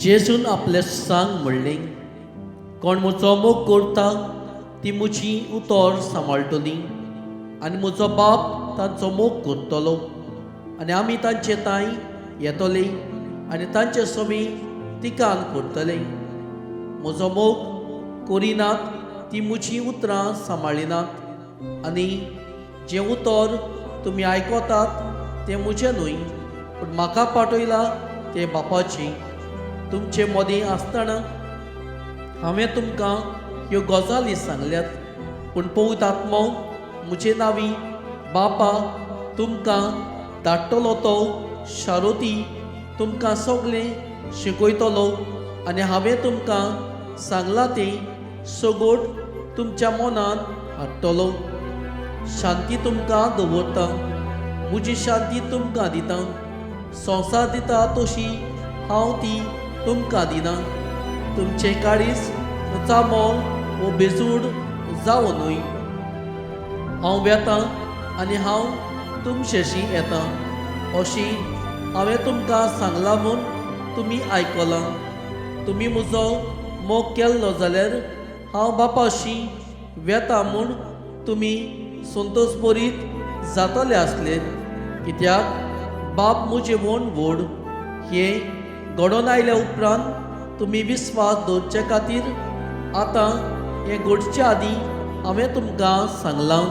जेजून आपल्या सांग म्हणलें, कोण म्हजो मोग करता ती म्हजी उतर सांबाळटली आनी म्हजो बाप तांचो मोग करतलो आनी आमी तांचे ताई येतले आनी तांचे सोबी तिकान करतले. म्हजो मोग करिनात ती म्हजी उतरां सांबाळिनात आनी जें उतर तुमी आयकतात तें म्हजें न्हय, पूण म्हाका पाठयला तें बापाचें. तुमचे मदीं आसतना हांवें तुमकां ह्यो गजाली सांगल्यात, पूण पवित्र आत्मो म्हजे नांवी बापा तुमकां धाडटलो तो शारोती तुमकां सगळें शिकयतलो आनी हांवें तुमकां सांगलां तें सगोट तुमच्या मनांत हाडटलो. शांती तुमकां दवरता, म्हजी शांती तुमकां दिता. संवसार दिता तशी हांव ती तुमकां दिना. तुमचें काळीज उचामोल वो बेजूड जावं न्हय. हांव वेतां आनी हांव तुमचेशी येतां अशी हांवें तुमकां सांगलां म्हूण तुमी आयकलां. तुमी म्हजो मोग केल्लो जाल्यार हांव बापाशी वेतां म्हूण तुमी संतोश बरीत जातले आसले, कित्याक बाप म्हजे म्हूण व्हड. हें घडोवन आयल्या उपरांत तुमी विस्वास दवरचे खातीर आतां हें घडचे आदीं हांवें तुमकां सांगलां.